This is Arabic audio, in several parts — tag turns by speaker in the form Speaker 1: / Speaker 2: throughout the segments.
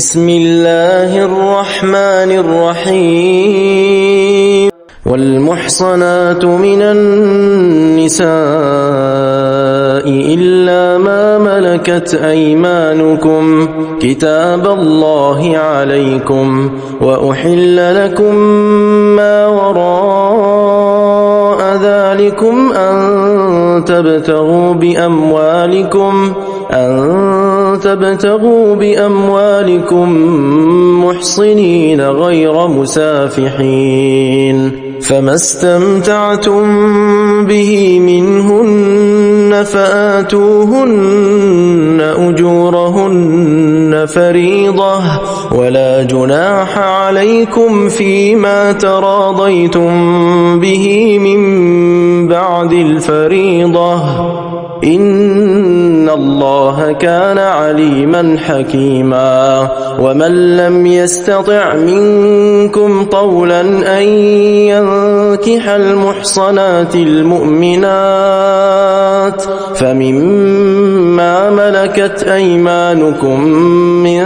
Speaker 1: بسم الله الرحمن الرحيم والمحصنات من النساء إلا ما ملكت أيمانكم كتاب الله عليكم وأحل لكم ما وراء ذلكم أن تبتغوا بأموالكم محصنين غير مسافحين فما استمتعتم به منهن فآتوهن أجورهن فريضة ولا جناح عليكم فيما تراضيتم به من بعد الفريضة إن الله كان عليما حكيما ومن لم يستطع منكم طولا أن ينكح المحصنات المؤمنات فمما ملكت أيمانكم من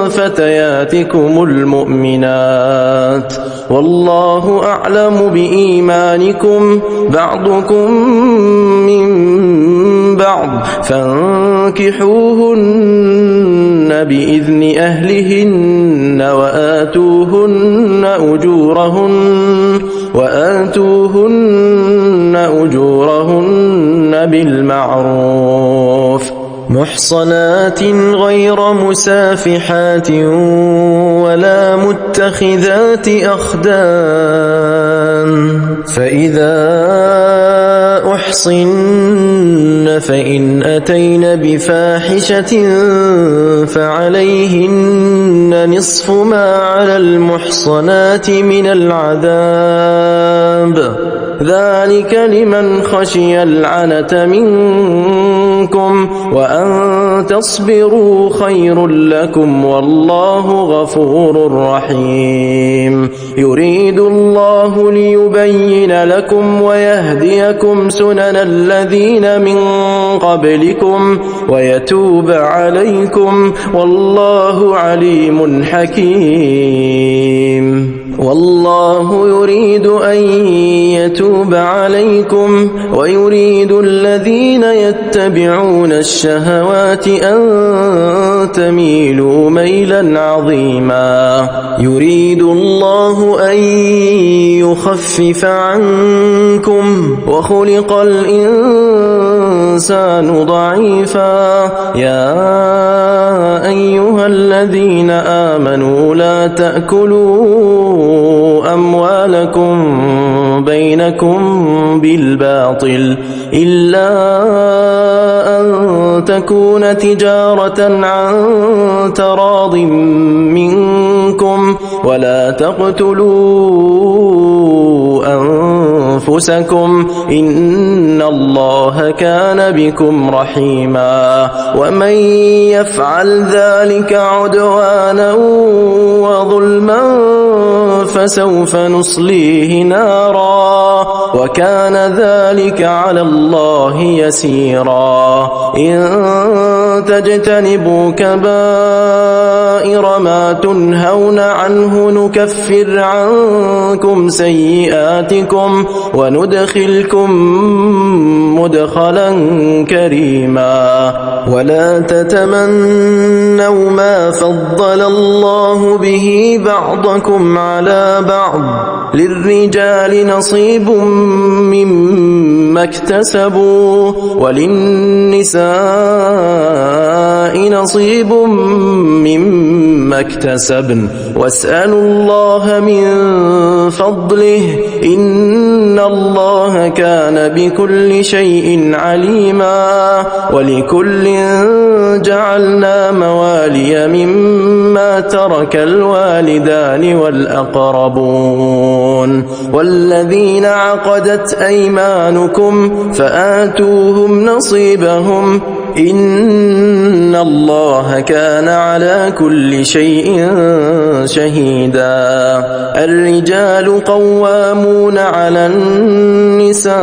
Speaker 1: فتياتكم المؤمنات والله أعلم بإيمانكم بعضكم من بعض فانكحوهن بإذن أهلهن وآتوهن أجورهن بالمعروف محصنات غير مسافحات ولا متخذات أخدان فإذا أحصن فإن أتين بفاحشة فعليهن نصف ما على المحصنات من العذاب ذلك لمن خشي العنة منكم وأن تصبروا خير لكم والله غفور رحيم يريد الله ليبين لكم ويهديكم سنن الذين من قبلكم ويتوب عليكم والله عليم حكيم والله يريد أن يتوب عليكم ويريد الذين يتبعون الشهوات أن تميلوا ميلا عظيما يريد الله أن يخفف عنكم وخلق الإنسان ضعيفا يا أيها الذين آمنوا لا تأكلوا أموالكم بينكم بالباطل إلا أن تكون تجارة عن تراض منكم ولا تقتلوا أنفسكم إن الله كان بكم رحيما ومن يفعل ذلك عدوانا وظلما فسوف نصليه نارا وكان ذلك على الله يسيرا إن تجتنبوا كبائر ما تنهون عنه نكفر عنكم سيئاتكم وندخلكم مدخلا كريما ولا تتمنوا ما فضل الله به بعضكم على بعض للرجال نصيب مما اكتسبوا وللنساء نصيب مما اكتسبن واسألوا الله من فضله إن الله كان بكل شيء عليما ولكل جعلنا موالي مما ترك الوالدان والأقربون والذين عقدت أيمانكم فآتوهم نصيبهم إن الله كان على كل شيء شهيدا الرجال قوامون على النساء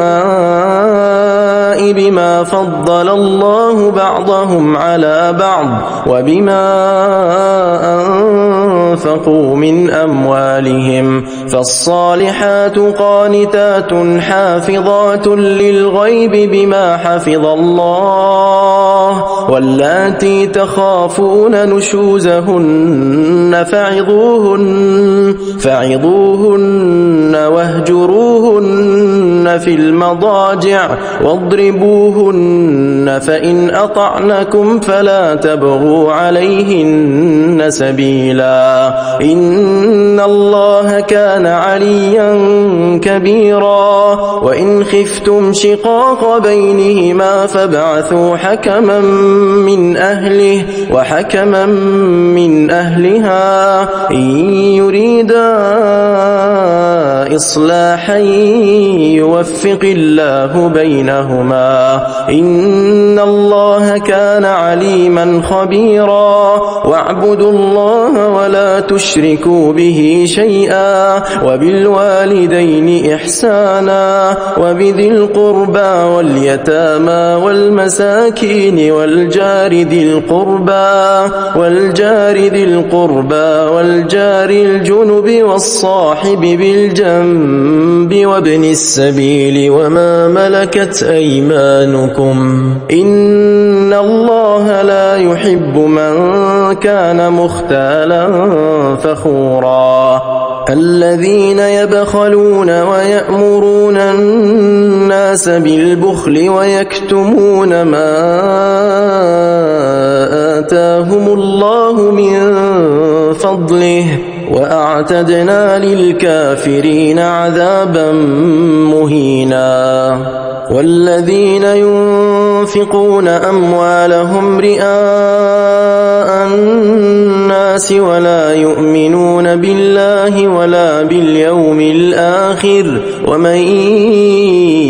Speaker 1: الشركاء بما فضل الله بعضهم على بعض وبما أنفقوا من أموالهم فالصالحات قانتات حافظات للغيب بما حفظ الله واللاتي تخافون نشوزهن فعظوهن واهجروهن في المضاجع واضربوهن فإن أطعنكم فلا تبغوا عليهن سبيلا إن الله كان عليا كبيرا وإن خفتم شقاق بينهما فابعثوا حكما من أهله وحكما من أهلها إن يريدا إصلاحا يوفق الله بينهما إن الله كان عليما خبيرا واعبدوا الله ولا تشركوا به شيئا وبالوالدين إحسانا وبذي القربى واليتامى والمساكين والجار ذي القربى والجار الجنب والصاحب بالجنب وابن السبيل وما ملكت أيمانكم إن الله لا يحب من كان مختالا فخورا الذين يبخلون ويأمرون الناس بالبخل ويكتمون ما آتاهم الله من فضله وأعتدنا للكافرين عذابا مهينا والذين ينفقون أموالهم رئاء الناس ولا يؤمنون بالله ولا باليوم الآخر ومن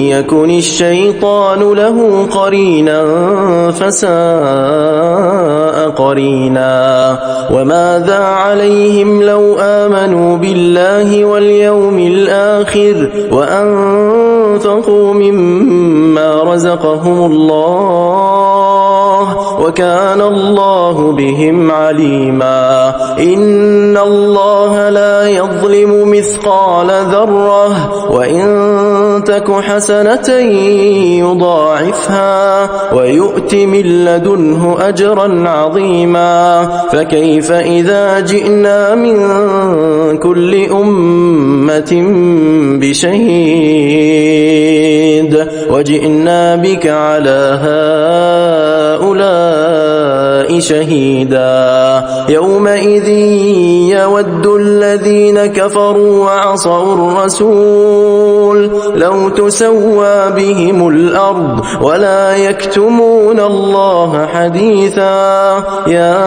Speaker 1: يكن الشيطان له قرينا فساء قرينا وماذا عليهم لو آمنوا بالله واليوم الآخر وأنفقوا مما رزقهم الله وكان الله بهم عليما إن الله لا يظلم مثقال ذرة وإن تك حسنة يضاعفها ويؤت من لدنه أجرا عظيما فكيف إذا جئنا من كل أمة بشهيد وجئنا بك على هؤلاء شهيدا يومئذ يود الذين كفروا وعصوا الرسول لو تسوى بهم الأرض ولا يكتمون الله حديثا يا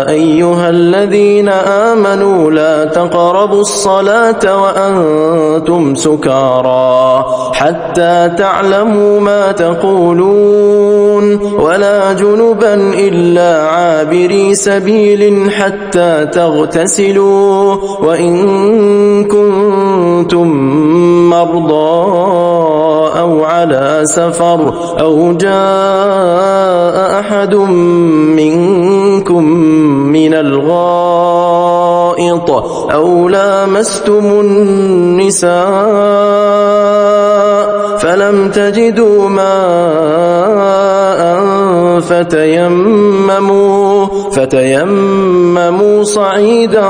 Speaker 1: أيها الذين آمنوا لا تقربوا الصلاة وأنتم سكارى حتى تعلموا ما تقولون ولا جنبا إلا عابري سبيل حتى تغتسلوا وإن كنتم مرضى أو على سفر أو جاء أحد منكم من الغائط أو لامستم النساء فلم تجدوا ماء فتيمموا صعيدا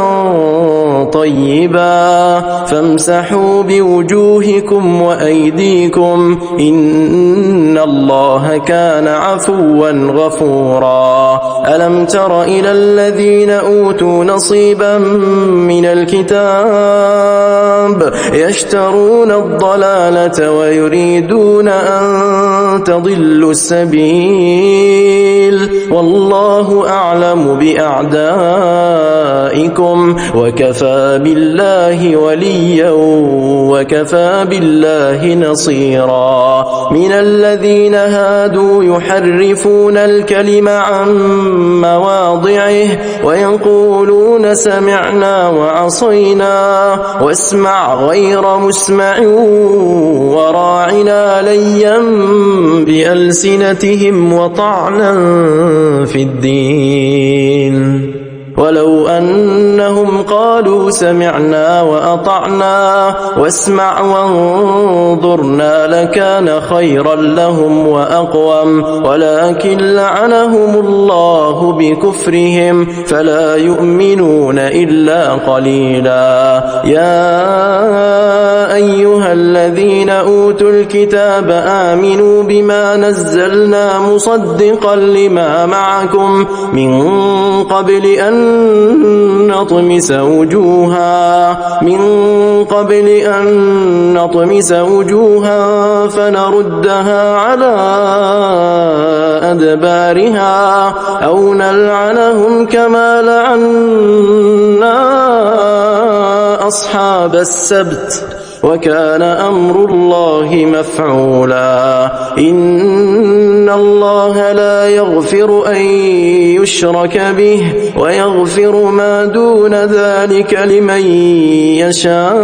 Speaker 1: طيبا فامسحوا بوجوهكم وأيديكم إن الله كان عفوا غفورا ألم تر إلى الذين أوتوا نصيبا من الكتاب يشترون الضلالة ويريدون أن تضلوا السبيل والله أعلم بأعدائكم وكفى بالله وليا وكفى بالله نصيرا من الذين هادوا يحرفون الكلم عن مواضعه ويقولون سمعنا وعصينا واسمع غير مسمع وراعنا ليا بألسنتهم وطعنا في الدين ولو أنهم قالوا سمعنا وأطعنا واسمع وانظرنا لكان خيرا لهم وأقوم ولكن لعنهم الله بكفرهم فلا يؤمنون إلا قليلا يا أيها الذين أوتوا الكتاب آمنوا بما نزلنا مصدقا لما معكم من قبل أن نطمس وجوها فنردها على أدبارها أو نلعنهم كما لعنا أصحاب السبت وكان أمر الله مفعولا إن الله لا يغفر أن يشرك به ويغفر ما دون ذلك لمن يشاء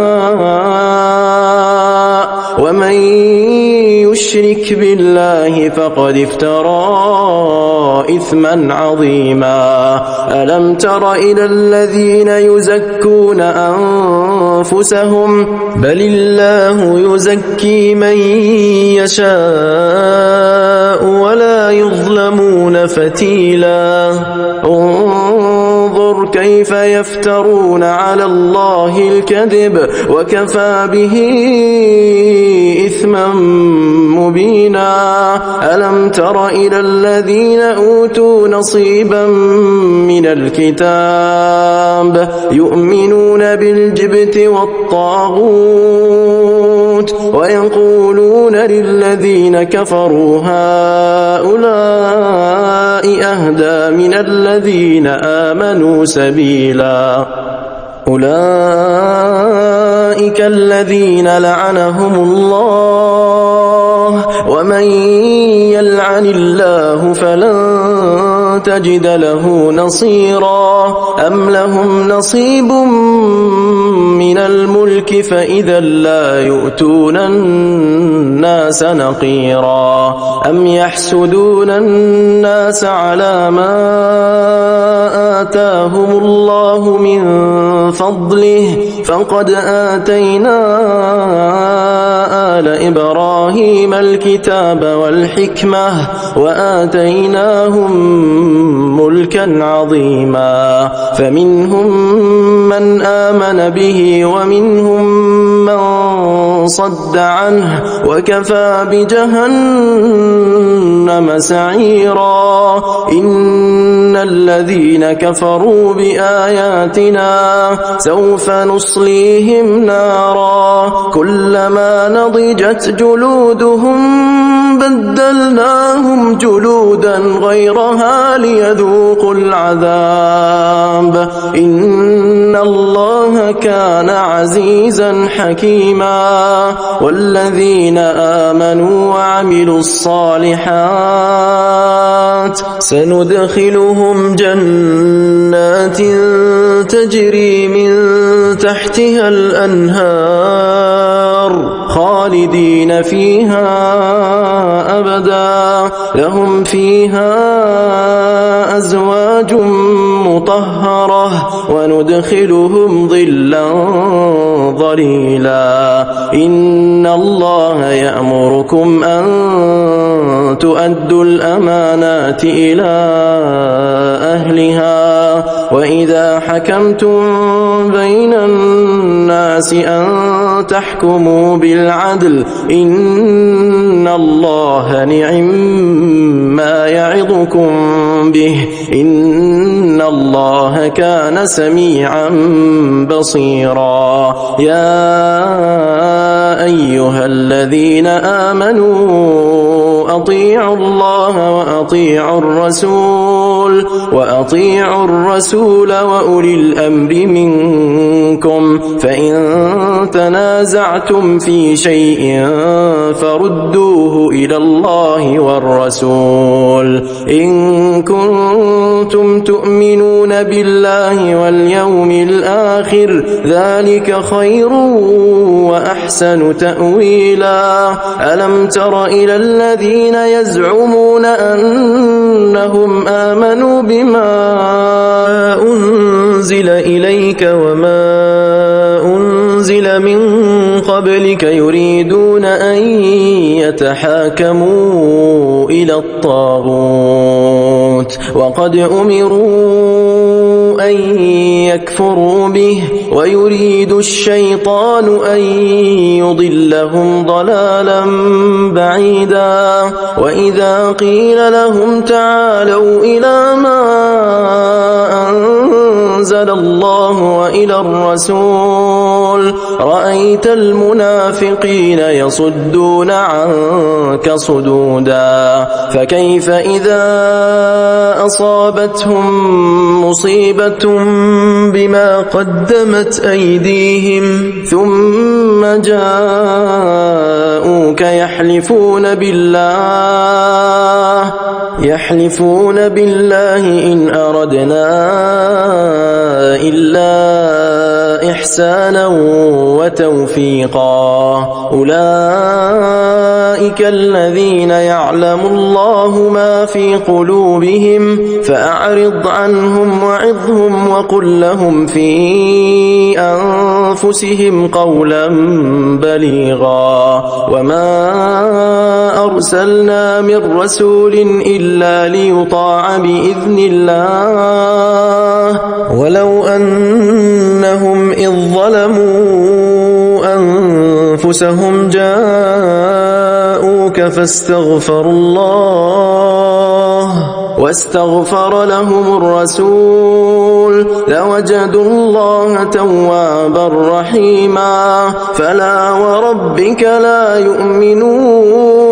Speaker 1: ومن يشرك بالله فقد افترى إثما عظيما ألم تر إلى الذين يزكون أنفسهم بل الله يزكي من يشاء ولا يظلمون فتيلا انظر كيف يفترون على الله الكذب وكفى به إثما مبينا ألم تر إلى الذين أوتوا نصيبا من الكتاب يؤمنون بالجبت والطاغوت ويقولون للذين كفروا هؤلاء أهدى من الذين آمنوا سبيلا أولئك الذين لعنهم الله ومن يلعن الله فلن تجد له نصيرا أم لهم نصيب من الملك فإذا لا يؤتون الناس نقيرا أم يحسدون الناس على ما آتاهم الله من فضله فقد آتينا آل إبراهيم الكتاب والحكمة وآتيناهم ملكا عظيما فمنهم من آمن به ومنهم من صد عنه وكفى بجهنم سعيرا إن الذين كفروا بآياتنا سوف نصليهم نارا كلما نضجت جلودهم بدلناهم جلودا غيرها ليذوقوا العذاب إن الله كان عزيزا حكيما والذين آمنوا وعملوا الصالحات سندخلهم جنات تجري من تحتها الأنهار خالدين فيها أبدا لهم فيها أزواج مطهرة وندخلهم ظلا ظليلا إن الله يأمركم أن تؤدوا الأمانات إلى أهلها وإذا حكمتم بين الناس أن تحكموا بالعدل إن الله نعم ما يعظكم به إن الله كان سميعا بصيرا يا أيها الذين آمنوا أطيعوا الله وأطيعوا الرسول وأولي الأمر منكم فإن تنازعتم في شيء فردوه إلى الله والرسول إن كنتم تؤمنون بالله واليوم الآخر ذلك خير وأحسن تأويلا ألم تر إلى الذين يزعمون أنهم آمنوا بما أنزل إليك وما أنزل من قبلك يريدون أن يتحاكموا إلى الطاغوت وقد أمروا أن يكفروا به ويريد الشيطان أن يضلهم ضلالا بعيدا وإذا قيل لهم تعالوا إلى ما أنزل الله وإلى الرسول رأيت المنافقين يصدون عنك صدودا فكيف إذا أصابتهم مصيبة بما قدمت أيديهم ثم جاءوك يحلفون بالله إن أردنا إلا إحسانا وتوفيقا أولئك الذين يعلم الله ما في قلوبهم فأعرض عنهم وعظهم وقل لهم في أنفسهم قولا بليغا وما أرسلنا من رسول إلا ليطاع بإذن الله ولو أنهم إذ ظلموا أنفسهم جاءوك واستغفر لهم الرسول لوجدوا الله توابا رحيما فلا وربك لا يؤمنون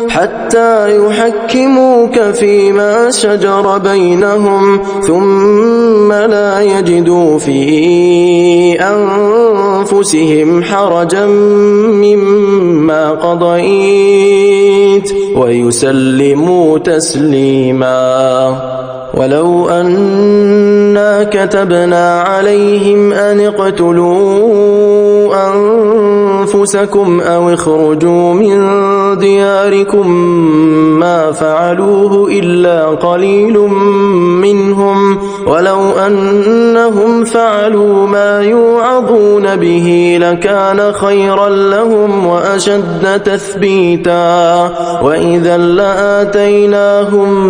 Speaker 1: حتى يحكموك فيما شجر بينهم ثم لا يجدوا في أنفسهم حرجا مما قضيت ويسلموا تسليما ولو أنا كتبنا عليهم أن اقتلوا أنفسكم أو اخرجوا من دياركم ما فعلوه إلا قليل منهم ولو أنهم فعلوا ما يوعظون به لكان خيرا لهم وأشد تثبيتا وإذا لآتيناهم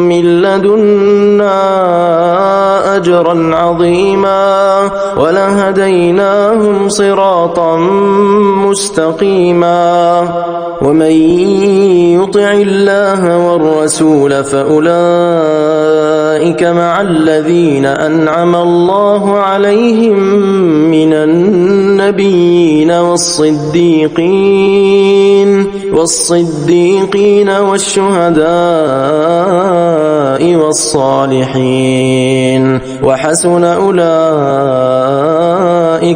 Speaker 1: من لدنا أجرا عظيما ولهديناهم صراطا مستقيما ومن يطع الله والرسول فأولئك مع الذين أنعم الله عليهم من النبيين والصديقين والشهداء والصالحين وحسن أولئك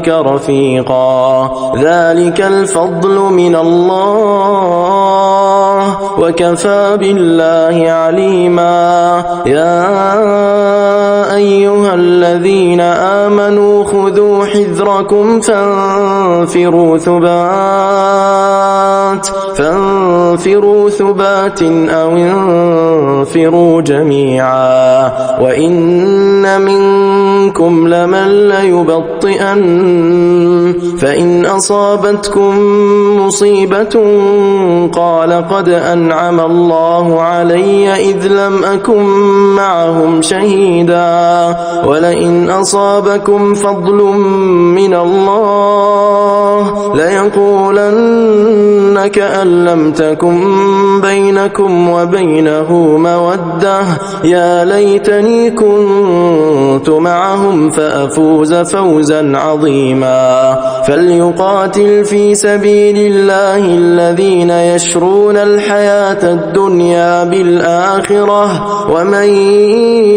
Speaker 1: رفيقا ذلك الفضل من الله وكفى بالله عليما يا أيها الذين آمنوا خذوا حذركم فانفروا ثبات أو انفروا جميعا وإن منكم لمن ليبطئن فإن أصابتكم مصيبة قال قد أنعم الله علي إذ لم أكن معهم شهيدا ولئن أصابكم فضل من الله ليقولن كأن لم تكن بينكم وبينه مودة يا ليتني كنت معهم فأفوز فوزا عظيما فليقاتل في سبيل الله الذين يشرون الحياة الدنيا بالآخرة ومن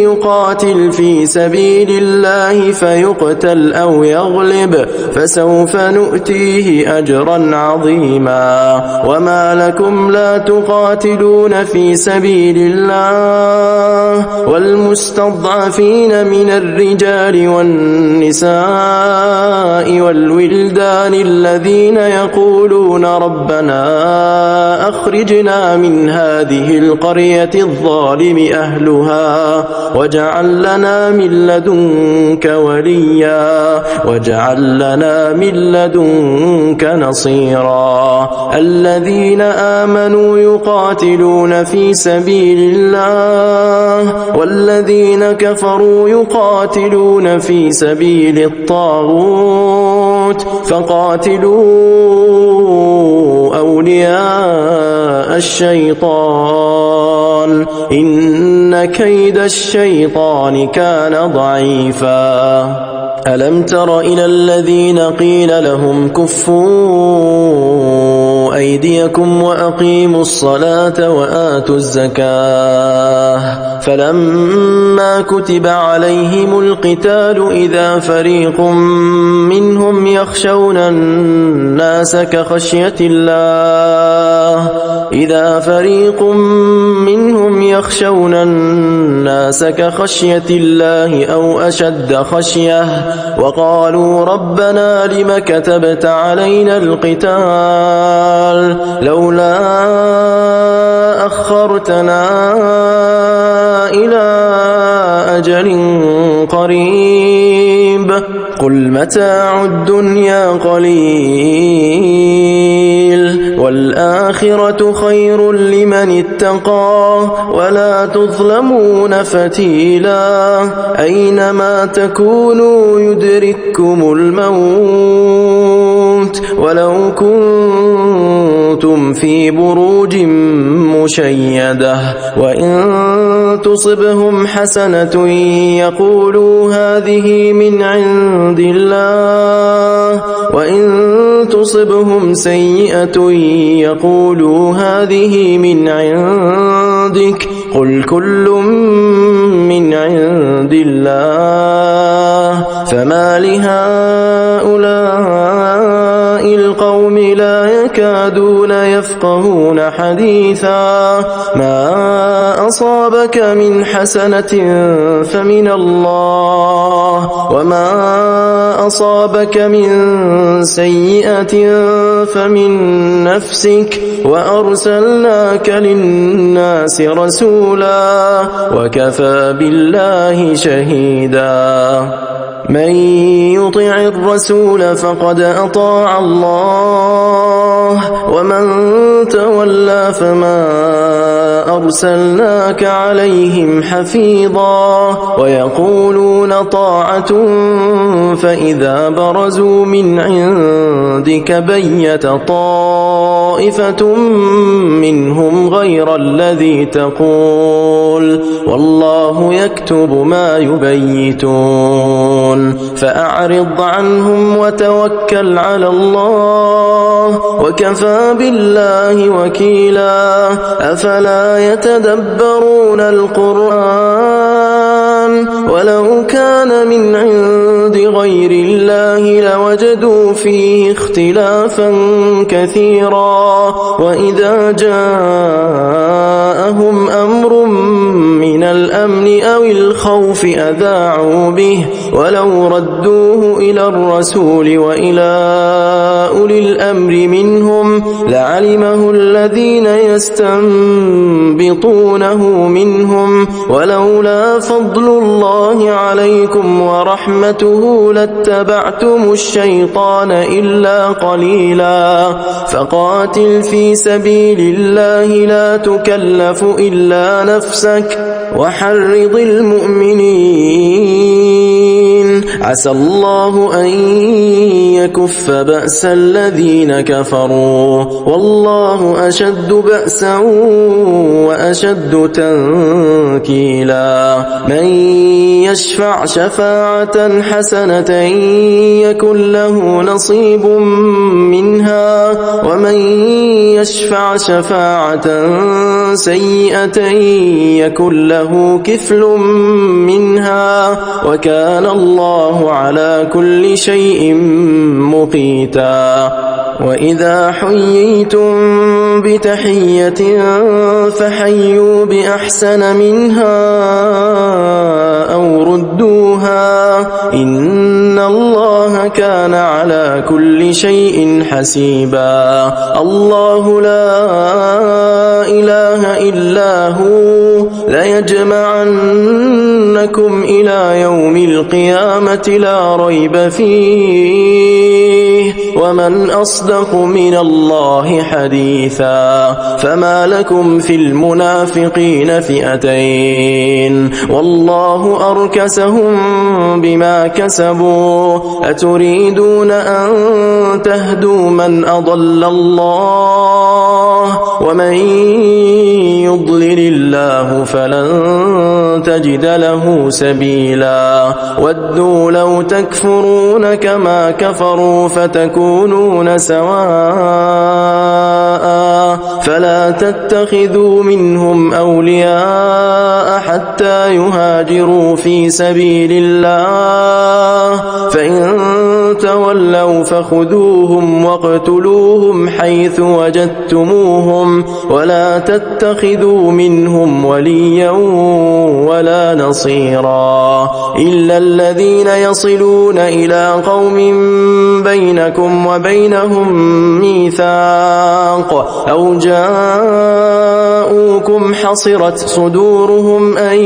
Speaker 1: يقاتل في سبيل الله فيقتل أو يغلب فسوف نؤتيه أجرا عظيما وما لكم لا تقاتلون في سبيل الله والمستضعفين من الرجال والنساء والولدان الذين يقولون ربنا أخرجنا من هذه القرية الظالم أهلها واجعل لنا من لدنك وليا واجعل لنا من لدنك نصيرا الذين آمنوا يقاتلون في سبيل الله والذين كفروا يقاتلون في سبيل الطاغوت فقاتلوا أولياء الشيطان إن كيد الشيطان كان ضعيفا ألم تر إلى الذين قيل لهم كفوا أيديكم وأقيموا الصلاة وآتوا الزكاة فلما كتب عليهم القتال إذا فريق منهم يخشون الناس كخشية الله أو أشد خشية وقالوا ربنا لم كتبت علينا القتال لولا أخرتنا إلى أجل قريب قل متاع الدنيا قليل والآخرة خير لمن اتقى ولا تظلمون فتيلا أينما تكونوا يدرككم الموت ولو كنتم في بروج مشيدة وإن تصبهم حسنة يقولوا هذه من عند الله وإن تصبهم سيئة يقولوا هذه من عندك قل كل من عند الله فما لهؤلاء القوم لا يكادون يفقهون حديثا ما أصابك من حسنة فمن الله وما أصابك من سيئة فمن نفسك وأرسلناك للناس رسولا وكفى بالله شهيدا من يطع الرسول فقد أطاع الله ومن تولى فما أرسلناك عليهم حفيظا ويقولون طاعة فإذا برزوا من عندك بيت طائفة منهم غير الذي تقول والله يكتب ما يبيتون فأعرض عنهم وتوكل على الله وكفى بالله وكيلا أفلا يتدبرون القرآن ولو كان من عند غير الله لوجدوا فيه اختلافا كثيرا وإذا جاءهم أمر من الأمن أو الخوف أذاعوا به ولو ردوه إلى الرسول وإلى أولي الأمر منهم لعلمه الذين يستنبطونه منهم ولولا فضل الله عليكم ورحمته لاتبعتم الشيطان إلا قليلا فقاتل في سبيل الله لا تكلف إلا نفسك وحرض المؤمنين عسى الله أن يكف بأس الذين كفروا والله أشد بأسا وأشد تنكيلا من يشفع شفاعة حسنة يكن له نصيب منها ومن يشفع شفاعة سيئة يكن له كفل منها وكان الله على كل شيء مقيتا وإذا حييتم بتحية فحيوا بأحسن منها أو ردوها إن الله كان على كل شيء حسيبا الله لا إله إلا هو ليجمعنكم إلى يوم القيامة لا ريب فيه ومن أصدق من الله حديثا فما لكم في المنافقين فئتين والله أركسهم بما كسبوا أتريدون أن تهدوا من أضل الله ومن يضلل الله فلن تجد له سبيلا ودوا لو تكفرون كما كفروا فتكونون سواء فلا تتخذوا منهم أولياء حتى يهاجروا في سبيل الله فإن تولوا فخذوهم واقتلوهم حيث وجدتموهم ولا تتخذوا منهم وليا ولا نصيرا إلا الذين يصلون إلى قوم بينكم وبينهم ميثاق أو جاءوكم حصرت صدورهم أن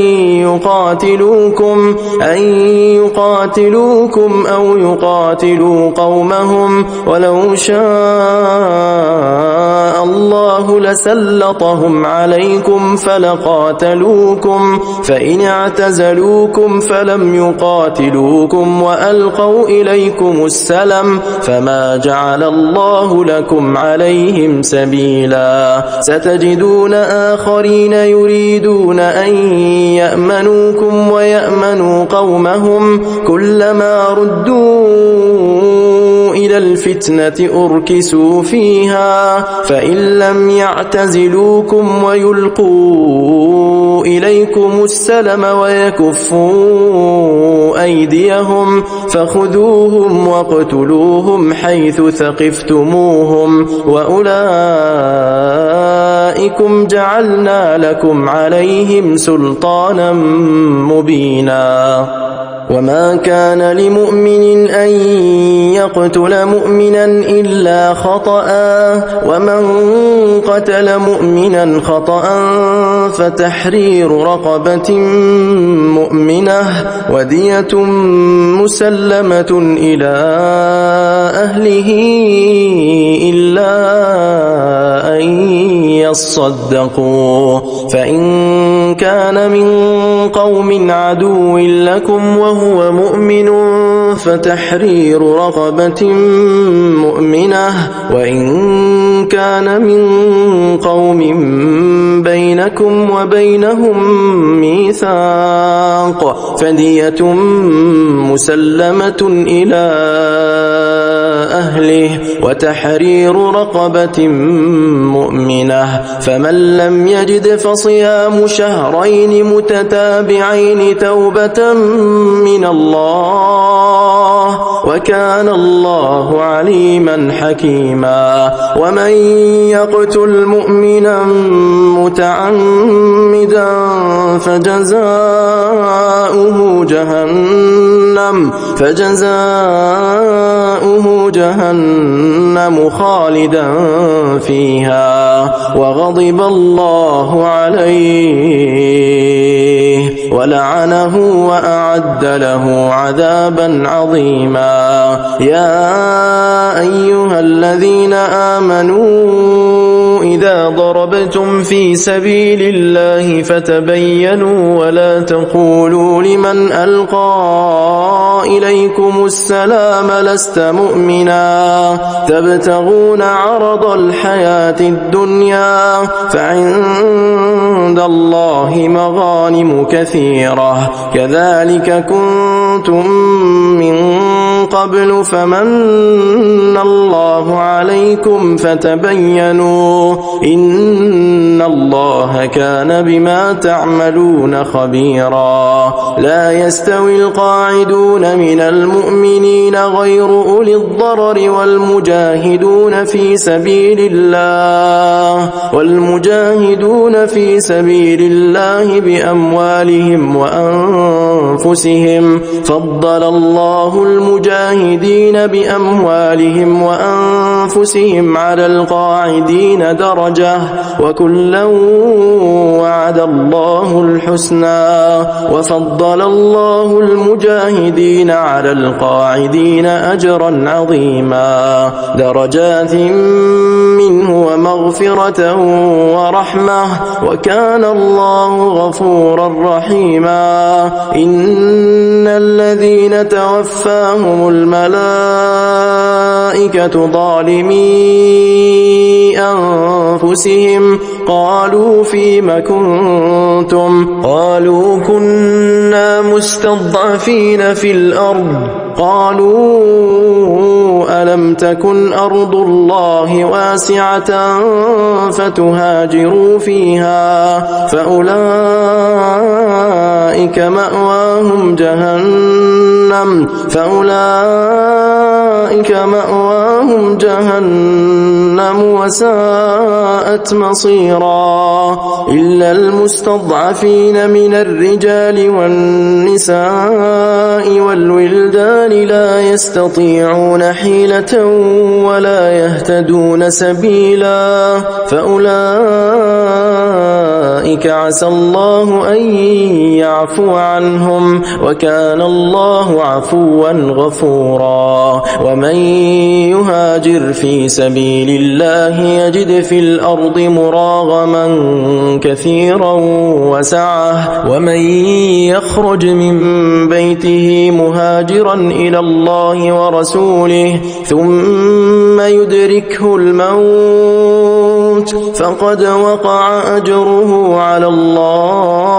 Speaker 1: يقاتلوكم أو يقاتلوا قومهم ولو شاء الله لسلطهم عليكم فلقاتلوكم فإن اعتزلوكم فلم يقاتلوكم وألقوا إليكم السلم فما جعل الله لكم عليهم سبيلا ستجدون آخرين يريدون أن يأمنوكم ويأمنوا قومهم كلما ردوا إلى الفتنة أركسوا فيها فإن لم يعتزلوكم ويلقوا إليكم السلم ويكفوا أيديهم فخذوهم واقتلوهم حيث ثقفتموهم وأولئكم جعلنا لكم عليهم سلطانا مبينا وما كان لمؤمن أن يقتل مؤمنا إلا خطأ ومن قتل مؤمنا خطأ فتحرير رقبة مؤمنة ودية مسلمة إلى أهله إلا أن يصدقوا فإن كان من قوم عدو لكم وهو مؤمن فتحرير رقبة مؤمنة وإن كان من قوم بينكم وبينهم ميثاق فدية مسلمة إلى أهله وتحرير رقبة مؤمنة فمن لم يجد فصيام شهرين متتابعين توبة من الله وكان الله عليما حكيما ومن يقتل مؤمنا متعمدا فجزاؤه جهنم خالدا فيها وغضب الله عليه ولعنه وأعد له عذابا عظيما. يا أيها الذين آمنوا إذا ضربتم في سبيل الله فتبينوا ولا تقولوا لمن ألقى إليكم السلام لست مؤمنا تبتغون عرض الحياة الدنيا فعند الله مغانم كثيرة كذلك كنتم من قبل فمن الله عليكم فتبينوا إن الله كان بما تعملون خبيرا. لا يستوي القاعدون من المؤمنين غير أولي الضرر والمجاهدون في سبيل الله بأموالهم وأنفسهم فضل الله المجاهدين بأموالهم وأنفسهم على القاعدين درجة وكلا وعد الله الحسنى وفضل الله المجاهدين على القاعدين أجرا عظيما درجات منه ومغفرة ورحمة وكان الله غفورا رحيما. إن الذين توفاهم الملائكة ظالمي أنفسهم قالوا فيم كنتم قالوا كنا مستضعفين في الأرض قالوا ألم تكن أرض الله واسعة فتهاجروا فيها فأولئك مأواهم جهنم وساءت مصيرا. إلا المستضعفين من الرجال والنساء والولدان لا يستطيعون حيلة ولا يهتدون سبيلا فأولئك عسى الله أن يعفو عنهم وكان الله عفوا غفورا. ومن يهاجر في سبيل الله يجد في الأرض مراغما كثيرا وسعة ومن يخرج من بيته مهاجرا إلى الله ورسوله ثم يدركه الموت فقد وقع أجره على الله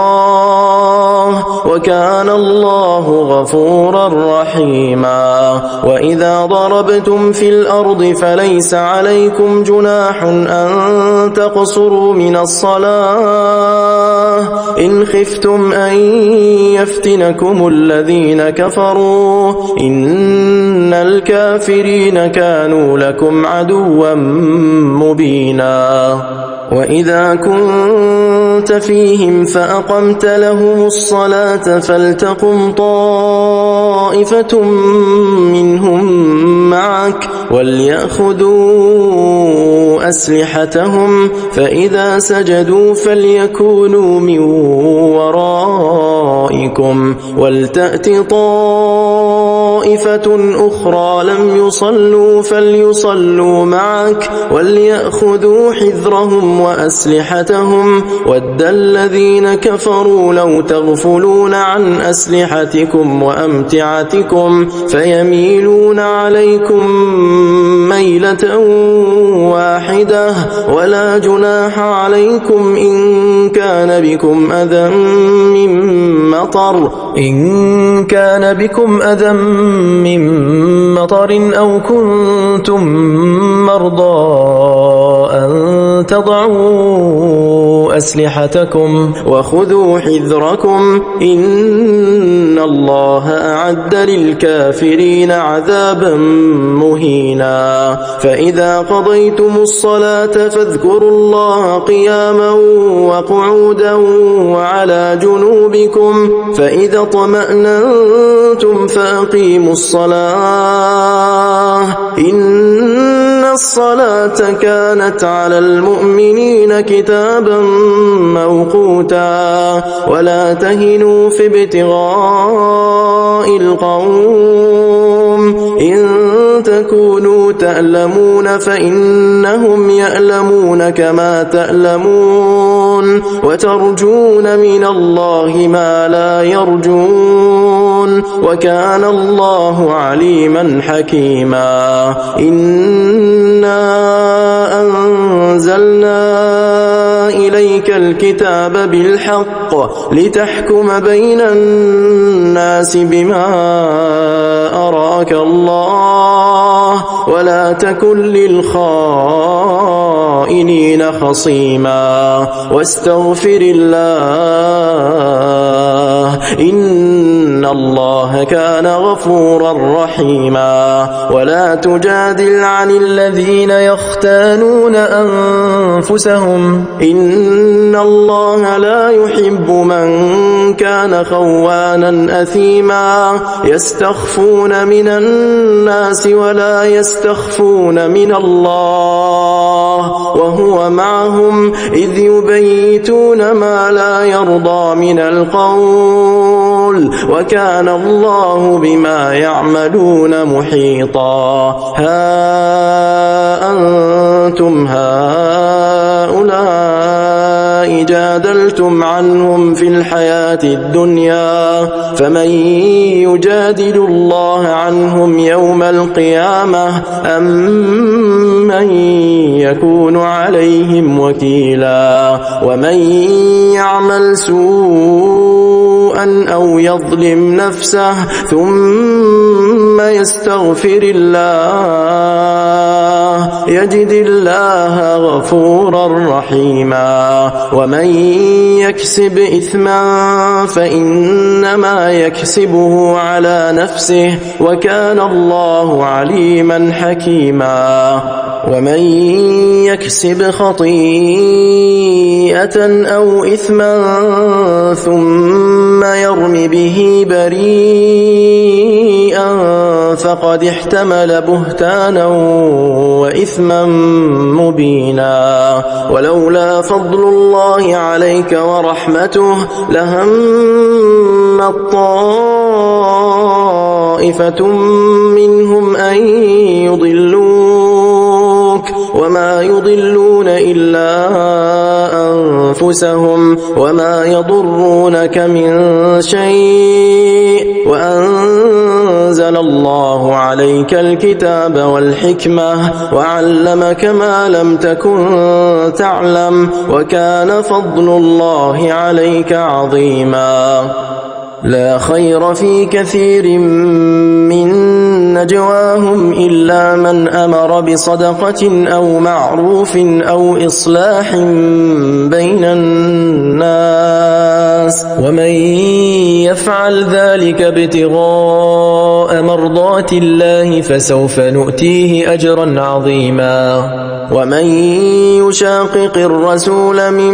Speaker 1: وكان الله غفورا رحيما. وإذا ضربتم في الأرض فليس عليكم جناح أن تقصروا من الصلاة إن خفتم أن يفتنكم الذين كفروا إن الكافرين كانوا لكم عدوا مبينا. وإذا كنت فيهم فأقمت لهم الصلاة فلتقم طائفة منهم معك وليأخذوا أسلحتهم فإذا سجدوا فليكونوا من ورائكم ولتأت طائفة أخرى لم يصلوا فليصلوا معك وليأخذوا حذرهم وأسلحتهم ود الذين كفروا لو تغفلون عن أسلحتكم وأمتعتكم فيميلون عليكم ميلة واحدة ولا جناح عليكم إن كان بكم أذى من مطر أو كنتم مرضى أن تضعوا أسلحتكم وخذوا حذركم إن الله أعد للكافرين عذابا مهينا. فإذا قضيتم الصلاة فاذكروا الله قياما وقعودا وعلى جنوبكم فإذا اطمأننتم فأقيموا الصلاة إن الصلاة كانت على المؤمنين كتابا موقوتا ولا تهنوا في ابتغاء القوم إن تكونوا تألمون فإنهم يألمون كما تألمون وترجون من الله ما لا يرجون وكان الله عليما حكيما إنا أنزلنا إليك الكتاب بالحق لتحكم بين الناس بما أراك الله ولا تكن للخائنين خصيما واستغفر الله إن الله كان غفورا رحيما ولا تجادل عن الذين يختانون أنفسهم إن الله لا يحب من كان خوانا أثيما يستخفون من الناس ولا يستخفون من الله وهو معهم إذ يبيتون ما لا يرضى من القول وكان الله بما يعملون محيطا ها أنتم هؤلاء جادلتم عنهم في الحياة الدنيا فمن يجادل الله عنهم يوم القيامة أم من يكون عليهم وكيلا ومن يعمل سوءا أو يظلم نفسه ثم يستغفر الله يجد الله غفورا رحيما ومن يكسب إثما فإنما يكسبه على نفسه وكان الله عليما حكيما ومن يكسب خطيئة أو إثما ثم يرم به بريئا فقد احتمل بهتانا وإثما مبينا ولولا فضل الله عليك ورحمته لهم طائفة منهم أن يضلوك وما يضلون إلا أنفسهم وما يضرونك من شيء وأنزل الله عليك الكتاب والحكمة وعلمك ما لم تكن تعلم وكان فضل الله عليك عظيما لا خير في كثير من نجواهم إلا من أمر بصدقة أو معروف أو إصلاح بين الناس ومن يفعل ذلك ابتغاء مرضات الله فسوف نؤتيه أجرا عظيما ومن يشاقق الرسول من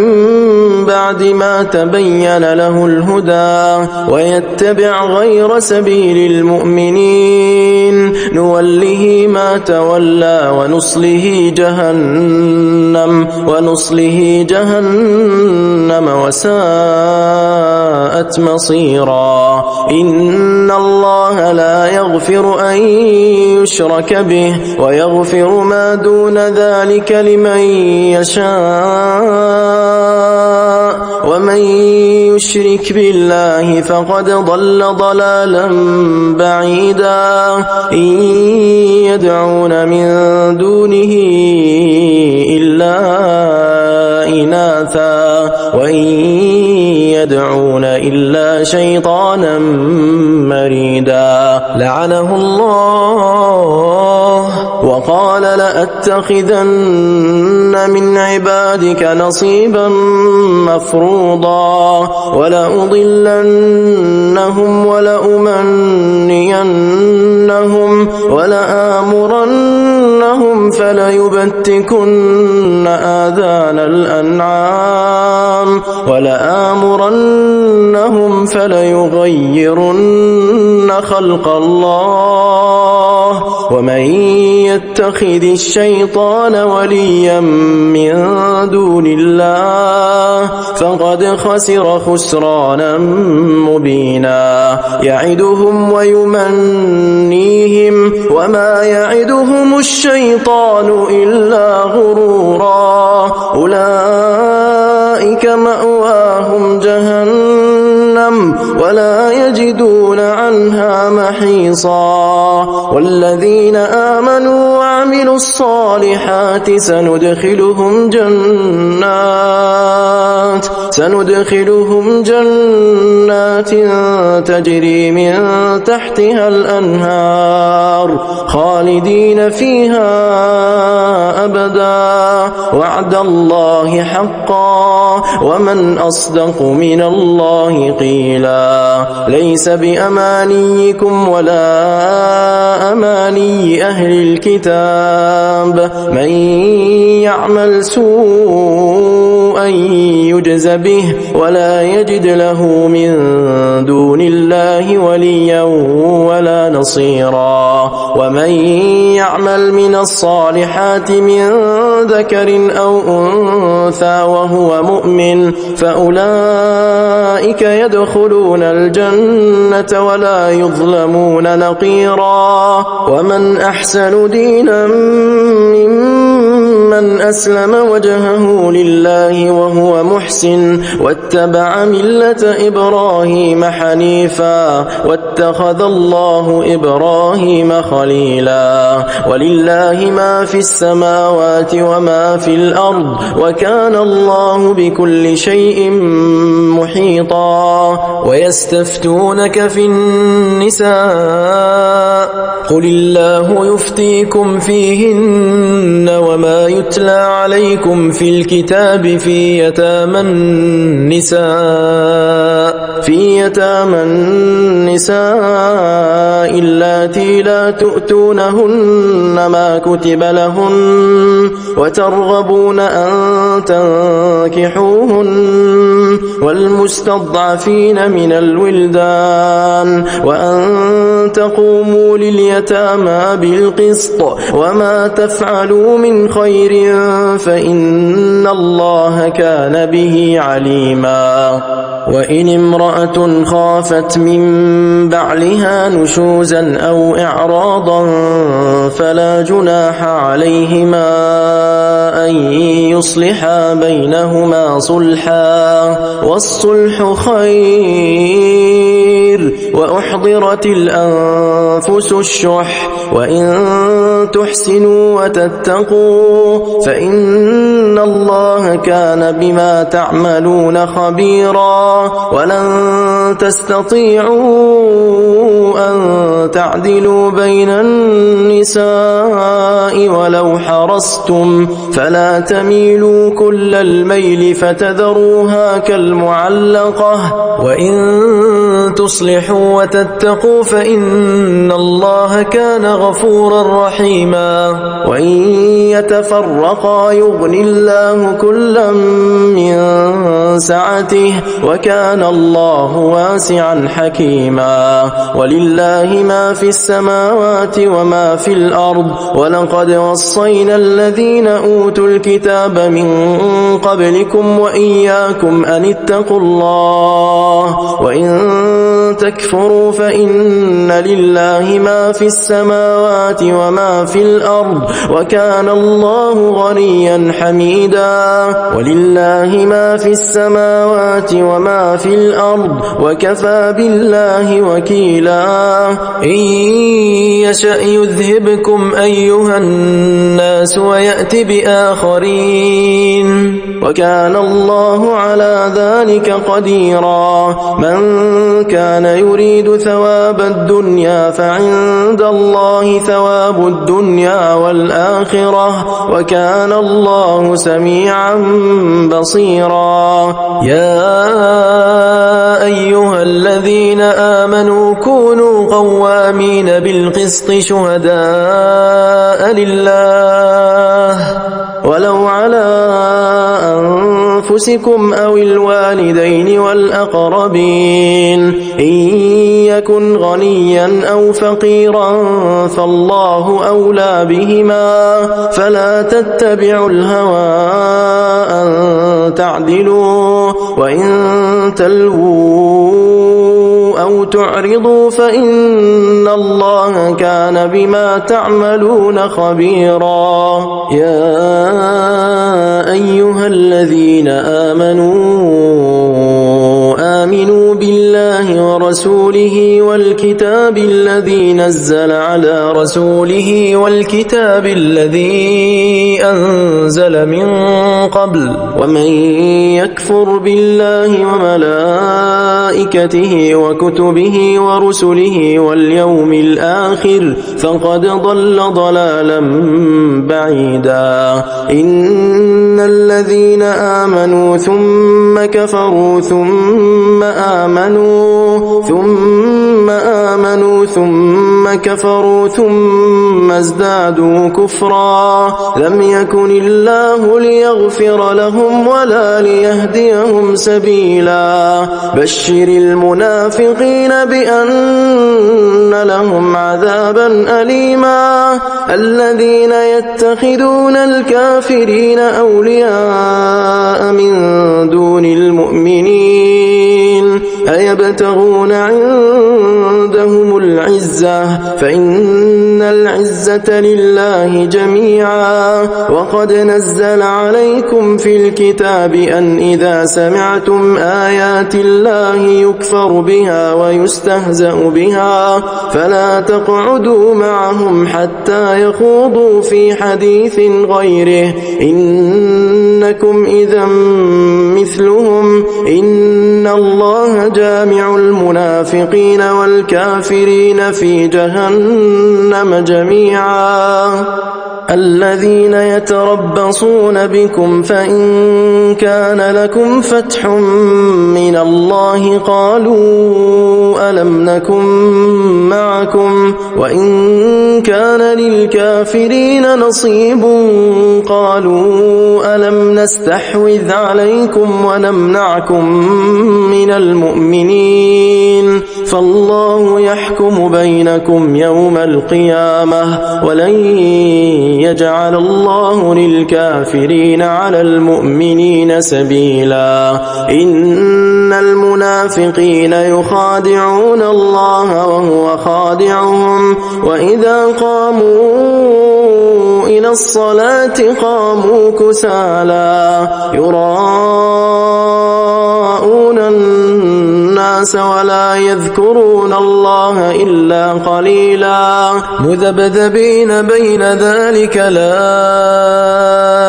Speaker 1: بعد ما تبين له الهدى ويتبع غير سبيل المؤمنين نوله ما تولى ونصله جهنم وساءت مصيرا إن الله لا يغفر أن يشرك به ويغفر ما دون ذلك لمن يشاء ومن يشرك بالله فقد ضل ضلالا بعيدا إن يدعون من دونه إلا إناثا وإن يدعون إلا شيطانا مريدا لعنه الله وقال لأتخذن من عبادك نصيبا مفروضا ولأضلنهم ولأمنينهم ولآمرنهم فليبتكن آذان الأنعام ولآمرنهم فليغيرن خلق الله ومن يتخذ الشيطان وليا من دون الله فقد خسر خسرانا مبينا يعدهم ويمنيهم وما يعدهم الشيطان إلا غرورا أولئك مأواهم جهنم ولا يجدون عنها محيصا والذين آمنوا وعملوا الصالحات سندخلهم جنات تجري من تحتها الأنهار خالدين فيها أبدا وعد الله حقا ومن أصدق من الله قيلا ليس بأمانيكم ولا أماني أهل الكتاب من يعمل سوءا يجز به ولا يجد له من دون الله وليا ولا نصيرا ومن يعمل من الصالحات من ذكر أو أنثى وهو مؤمن فأولئك يدخلون الجنة ولا يظلمون نقيرا ومن أحسن دينا ممن أسلم وجهه لله وهو محسن واتبع ملة إبراهيم حنيفا واتخذ الله إبراهيم خليلا ولله ما في السماوات وما في الأرض وكان الله بكل شيء محيطا ويستفتونك في النساء قل الله يفتيكم فيهن وما يتلى عليكم في الكتاب في يتامى النساء اللاتي لا تؤتونهن ما كتب لهن وترغبون أن تنكحوهن والمستضعفين من الولدان وأن تقوموا لليتامى بالقسط وما تفعلوا من خير فإن الله كان به عليما وإن امرأة خافت من بعلها نشوزا أو إعراضا فلا جناح عليهما أن يصلحا بينهما صلحا والصلح خير وأحضرت الأنفس الشح وإن تحسنوا وتتقوا فإن الله كان بما تعملون خبيرا ولن تستطيعوا أن تعدلوا بين النساء ولو حرصتم فلا تميلوا كل الميل فتذروها كالمعلقة وإن تصلحوا وتتقوا فإن الله كان غفورا رحيما وإن يتفرقا يغن الله كلا من سعته وكان الله واسعا حكيما ولله ما في السماوات وما في الأرض ولقد وصينا الذين أوتوا الكتاب من قبلكم وإياكم أن اتقوا الله وإن تكفروا فإن لله ما في السماوات وما في الأرض وكان الله غنيا حميدا ولله ما في السماوات وما في الأرض وكفى بالله وكيلا إن يشأ يذهبكم أيها الناس ويأت بآخرين وكان الله على ذلك قديرا من كان يريد ثواب الدنيا فعند الله ثواب الدنيا والآخرة وكان الله سميعا بصيرا يا أيها الذين آمنوا كونوا قوامين بالقسط شهداء لله ولو على أنفسكم أو الوالدين والأقربين إن يكن غنيا أو فقيرا فالله أولى بهما فلا تتبعوا الهوى أن تعدلوا وإن تلووا أو تعرضوا فإن الله كان بما تعملون خبيرا. يا أيها الذين آمنوا بالله ورسوله والكتاب الذي نزل على رسوله والكتاب الذي أنزل من قبل ومن يكفر بالله وملائكته وكتبه ورسله واليوم الآخر فقد ضل ضلالا بعيدا. إن الذين آمنوا ثم كفروا ثم آمنوا ثم كفروا ثم ازدادوا كفرا لم يكن الله ليغفر لهم ولا ليهديهم سبيلا. بشر المنافقين بأن لهم عذابا أليما. الذين يتخذون الكافرين أولياء من دون المؤمنين أيبتغون عندهم العزة فإن العزة لله جميعا. وقد نزل عليكم في الكتاب أن إذا سمعتم آيات الله يكفر بها ويستهزأ بها فلا تقعدوا معهم حتى يخوضوا في حديث غيره إنكم إذا مثلهم إن الله جامع المنافقين والكافرين في جهنم جميعا. الذين يتربصون بكم فإن كان لكم فتح من الله قالوا ألم نكن معكم وإن كان للكافرين نصيب قالوا ألم نستحوذ عليكم ونمنعكم من المؤمنين فالله يحكم بينكم يوم القيامة ولن يجعل الله للكافرين على المؤمنين سبيلا. إن المنافقين يخادعون الله وهو خادعهم وإذا قاموا إلى الصلاة قاموا كسالى يراءون الناس ولا يذكرون الله إلا قليلا مذبذبين بين ذلك لا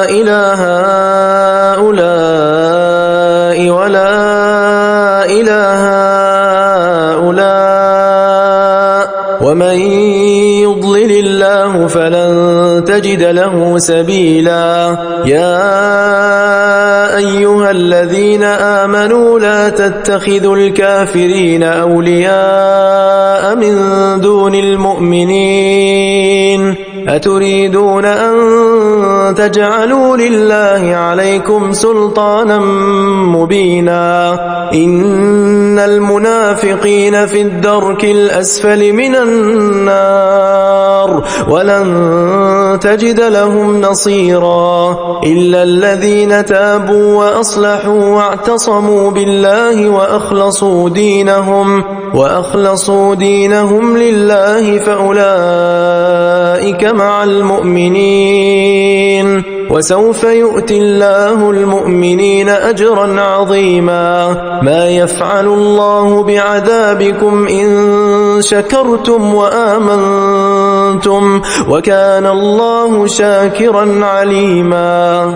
Speaker 1: إله هؤلاء ولا إله هؤلاء ومن يضلل الله فلن تجد له سبيلا. يا أيها الذين آمنوا لا تتخذوا الكافرين أولياء من دون المؤمنين أتريدون أن تجعلوا لله عليكم سلطانا مبينا. إن المنافقين في الدرك الأسفل من النار ولن تجد لهم نصيرا إلا الذين تابوا وأصلحوا واعتصموا بالله وأخلصوا دينهم لله فأولئك مع المؤمنين وسوف يؤتي الله المؤمنين أجرا عظيما. ما يفعل الله بعذابكم إن شكرتم وآمنتم وكان الله شاكرا عليما.